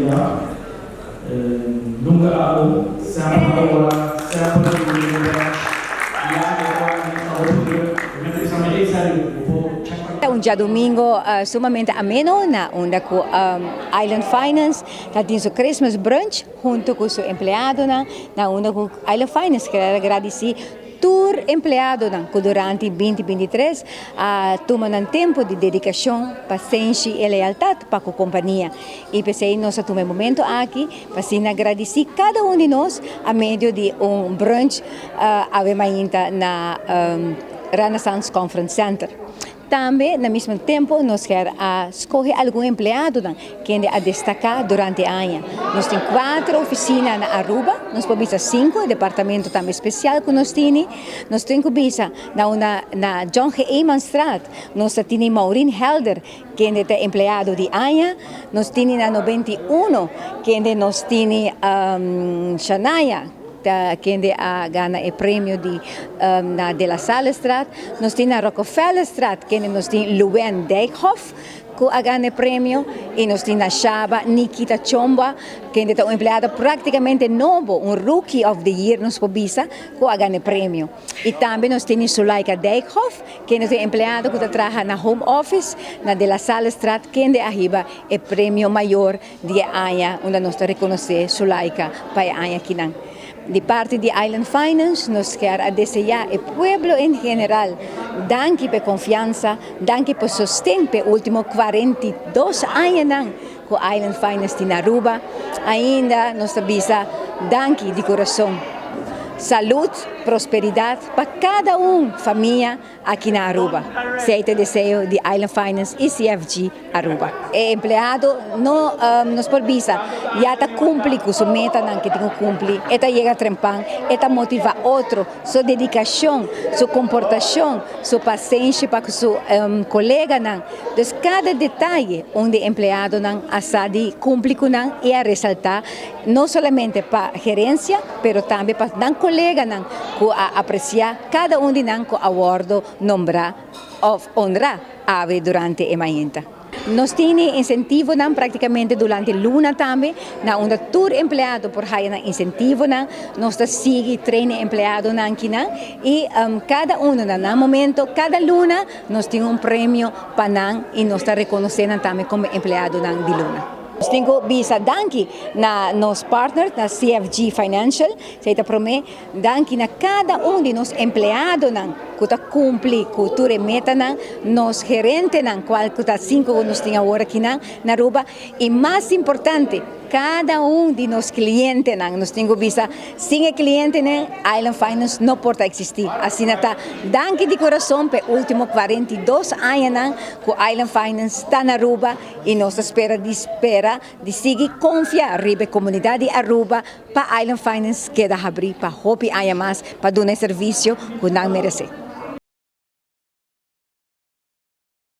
Maria. Nunca ako sa pagkawa sa pagkawa Un dia domingo sumamente ameno na onda com Island Finance, que tem seu Christmas brunch junto com seu empregado na onda com Island Finance. Quero agradecer tour empregado que durante 2023 tomam tempo de dedicação, paciência e lealdade para a companhia. E pensei nós tomamos momento aqui para agradecer cada um de nós a meio de brunch na Renaissance Conference Center. Também, no mesmo tempo, nós queremos escolher algum empregado que a destacar durante o ano. Nós temos 4 oficinas na Aruba, nós temos 5 departamentos também especial que nós temos. Nós temos na John G. Eman Straat, nós temos Maureen Helder, que é empregado de ano. Nós temos na 91, que nós temos Shania, que ganha o prêmio na De La Salle Straat. Nós temos na Rockefeller Straat, que nós temos Luen Dijkhoff, que ganha o prêmio. E nós temos na Shaba Nikita Chomba, que é um empregado praticamente novo, Rookie of the Year, nos Pobisa, que ganha o prêmio. E também nós temos Sulaika Dijkhoff, que é um empregado que trabalha na Home Office, na De La Salle Straat, que arriba o prêmio maior de ano, onde nós reconhecemos Sulaika para o ano aqui. De parte de Island Finance, nós queremos desejar ao povo em geral, danke pela confiança, danke pelo sustento pelos últimos 42 anos que Island Finance tem na Aruba. Ainda nós sabemos, danke de coração. Saúde, prosperidade para cada família aqui na Aruba. Seja desejo de Island Finance e CFG Aruba. O empregado nos provisa, já está cumprindo com sua meta que tem que cumprir, está chega a trampar, está motiva outro, sua dedicação, sua comportação, sua paciência para seu colega. Então, cada detalhe onde o empregado está de cumprir e a ressaltar, não somente para a gerência, mas também para o colega que apreciar cada de nós que award nombrar ou honrar ave durante a manhã. Nós temos incentivo praticamente durante a luna também, na onda tour empregado por aí na incentivo nós seguimos treino empregado aqui e cada no momento, cada luna nós temos prêmio para nós e nós reconhecendo também como empregado de luna. Nós temos bisa danke na nos partners na CFG Financial, seita prome danke na cada de nós empregado que cumpre cultura e meta nos gerente qual que 5 que nós temos agora aqui na Aruba e mais importante cada de nós clientes nós temos bisa sem cliente Island Finance não pode existir. Assim está danke de coração pelos últimos 42 anos que Island Finance está na Aruba e nós de seguir confiar na comunidade Aruba para Island Finance queda abrir para hopi mais para dar serviço que não merece.